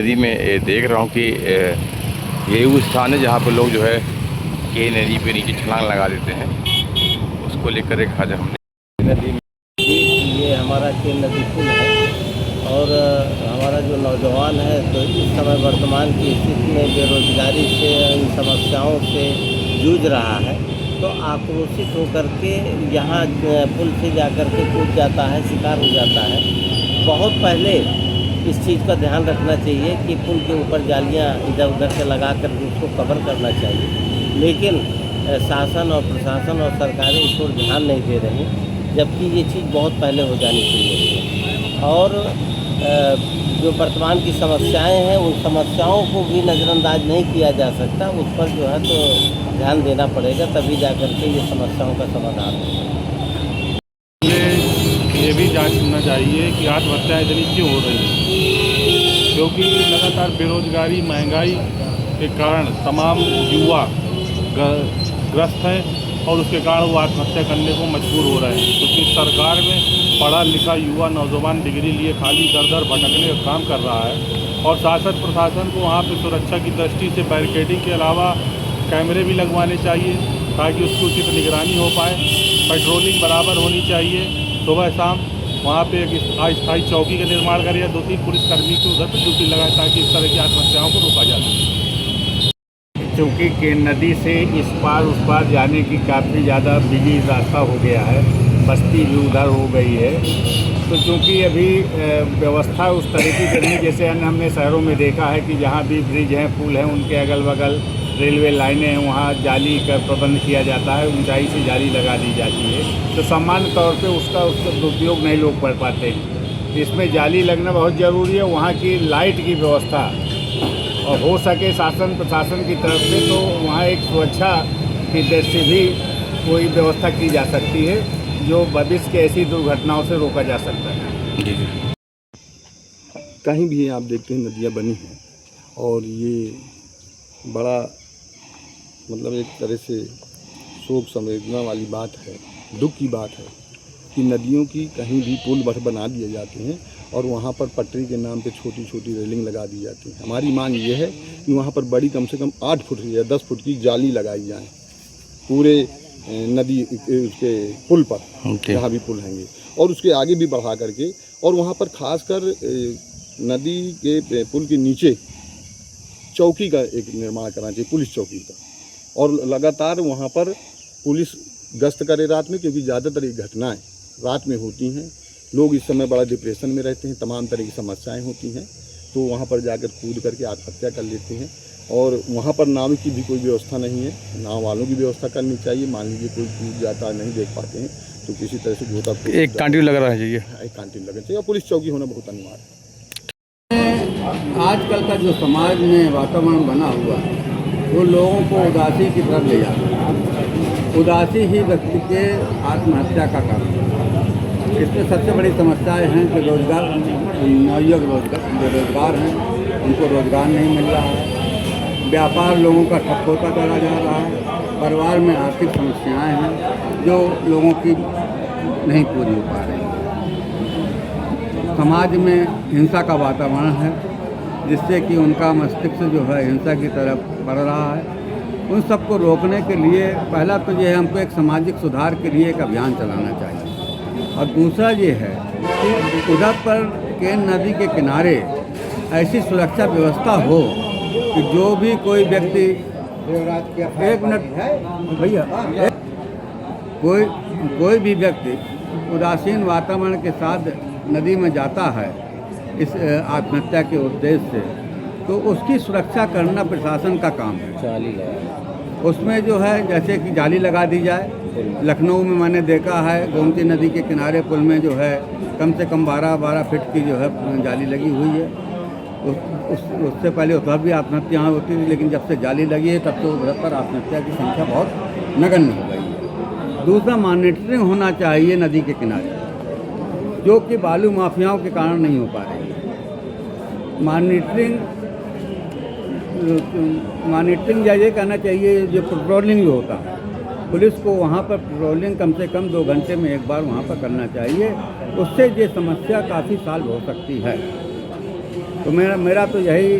नदी में देख रहा हूँ कि ये वो स्थान है जहाँ पर लोग जो है के नदी पे नीचे छलांग लगा देते हैं। उसको लेकर एक आज हमने नदी में ये हमारा के नदी पुल है और हमारा जो नौजवान है तो इस समय वर्तमान की स्थिति में बेरोजगारी से इन समस्याओं से जूझ रहा है, तो आक्रोशित होकर के यहाँ पुल से जाकर के कूद जाता है, शिकार हो जाता है। बहुत पहले इस चीज़ का ध्यान रखना चाहिए कि पुल के ऊपर जालियाँ इधर उधर से लगा कर उसको कवर करना चाहिए, लेकिन शासन और प्रशासन और सरकारें इस ओर ध्यान नहीं दे रही, जबकि ये चीज़ बहुत पहले हो जानी चाहिए। और जो वर्तमान की समस्याएं हैं उन समस्याओं को भी नज़रअंदाज नहीं किया जा सकता, उस पर जो है तो ध्यान देना पड़ेगा, तभी जा कर के ये समस्याओं का समाधान होगा। ये भी जांच करना चाहिए कि आत्महत्याएँ इतनी क्यों हो रही हैं, क्योंकि लगातार बेरोजगारी महंगाई के कारण तमाम युवा ग्रस्त हैं और उसके कारण वो आत्महत्या करने को मजबूर हो रहे हैं, क्योंकि सरकार में पढ़ा लिखा युवा नौजवान डिग्री लिए खाली दर दर भटकने का काम कर रहा है और शासन प्रशासन को वहाँ पर सुरक्षा की दृष्टि से बैरिकेडिंग के अलावा कैमरे भी लगवाने चाहिए ताकि उसकी उचित निगरानी हो पाए। पेट्रोलिंग बराबर होनी चाहिए, सुबह शाम वहाँ पे एक अस्थायी चौकी का निर्माण करें या 2-3 पुलिसकर्मी को उधर पर ड्यूटी लगाए ताकि इस तरह की आत्महत्याओं को रोका जा सके। चूँकि के नदी से इस पार उस पार जाने की काफ़ी ज़्यादा बिजी रास्ता हो गया है, बस्ती भी उधर हो गई है, तो चूँकि अभी व्यवस्था उस तरीके की नहीं जैसे हमने शहरों में देखा है कि जहाँ भी ब्रिज हैं पुल हैं उनके अगल बगल रेलवे लाइनें हैं, वहाँ जाली का प्रबंध किया जाता है, ऊंचाई से जाली लगा दी जाती है, तो सामान्य तौर पे उसका दुरुपयोग नहीं लोग कर पाते हैं। इसमें जाली लगना बहुत ज़रूरी है। वहाँ की लाइट की व्यवस्था और हो सके शासन प्रशासन की तरफ से तो वहाँ एक सुरक्षा की दृष्टि भी कोई व्यवस्था की जा सकती है, जो भविष्य के ऐसी दुर्घटनाओं से रोका जा सकता है। कहीं भी आप देखते हैं नदियाँ बनी हैं और ये बड़ा मतलब एक तरह से शोक संवेदना वाली बात है, दुख की बात है कि नदियों की कहीं भी पुल बना दिए जाते हैं और वहाँ पर पटरी के नाम पे छोटी छोटी रेलिंग लगा दी जाती है। हमारी मांग ये है कि वहाँ पर बड़ी कम से कम 8 फुट या 10 फुट की जाली लगाई जाए पूरे नदी उसके पुल पर, जहाँ भी पुल हैंगे, और उसके आगे भी बढ़ा करके, और वहाँ पर खासकर नदी के पुल के नीचे चौकी का एक निर्माण करना चाहिए, पुलिस चौकी का, और लगातार वहाँ पर पुलिस गश्त करे रात में, क्योंकि ज़्यादातर ये घटनाएं रात में होती हैं। लोग इस समय बड़ा डिप्रेशन में रहते हैं, तमाम तरह की समस्याएं होती हैं, तो वहाँ पर जाकर कूद करके आत्महत्या कर लेते हैं। और वहाँ पर नाव की भी कोई व्यवस्था नहीं है, नाव वालों की व्यवस्था करनी चाहिए। मान लीजिए कोई कूद जाता है, नहीं देख पाते हैं, तो किसी तरह से गोता एक कांटिन लग रहा चाहिए, एक कांटिन लगना चाहिए और पुलिस चौकी होना बहुत अनिवार्य है। आजकल का जो समाज में वातावरण बना हुआ है वो लोगों को उदासी की तरफ ले जाता है। उदासी ही व्यक्ति के आत्महत्या का कारण है। इसमें सबसे बड़ी समस्याएं हैं कि रोजगार, नवयुवक बेरोजगार हैं, उनको रोजगार नहीं मिल रहा है, व्यापार लोगों का ठप होता चला जा रहा है, परिवार में आर्थिक समस्याएं हैं जो लोगों की नहीं पूरी हो पा रही है। समाज में हिंसा का वातावरण है जिससे कि उनका मस्तिष्क जो है हिंसा की तरफ बढ़ रहा है। उन सबको रोकने के लिए पहला तो ये है हमको एक सामाजिक सुधार के लिए एक अभियान चलाना चाहिए, और दूसरा ये है कि उधर पर केन नदी के किनारे ऐसी सुरक्षा व्यवस्था हो कि जो भी कोई व्यक्ति, एक मिनट भैया, कोई भी व्यक्ति उदासीन वातावरण के साथ नदी में जाता है इस आत्महत्या के उद्देश्य से, तो उसकी सुरक्षा करना प्रशासन का काम है। जाली लगा, उसमें जो है जैसे कि जाली लगा दी जाए। लखनऊ में मैंने देखा है गोमती नदी के किनारे पुल में जो है कम से कम 12-12 फीट की जो है जाली लगी हुई है। उससे पहले उधर भी आत्महत्याएँ होती थी, लेकिन जब से जाली लगी है तब तो उधर पर आत्महत्या की संख्या बहुत नगण्य हो गई है। दूसरा, मॉनिटरिंग होना चाहिए नदी के किनारे, जो कि बालू माफियाओं के कारण नहीं हो पा रही है। मॉनिटरिंग या ये कहना चाहिए जो पेट्रोलिंग जो होता है, पुलिस को वहाँ पर पेट्रोलिंग कम से कम 2 घंटे में एक बार वहाँ पर करना चाहिए। उससे ये समस्या काफ़ी साल हो सकती है। तो मेरा तो यही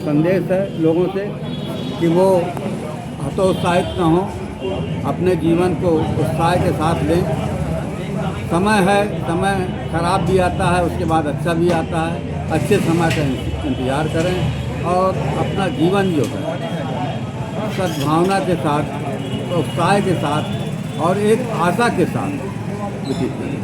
संदेश है लोगों से कि वो हतोत्साहित न हों, अपने जीवन को उत्साह के साथ लें। समय है, समय खराब भी आता है, उसके बाद अच्छा भी आता है। अच्छे समय का इंतज़ार करें और अपना जीवन जो है सद्भावना के साथ, उत्साह के साथ और एक आशा के साथ व्यतीत करें।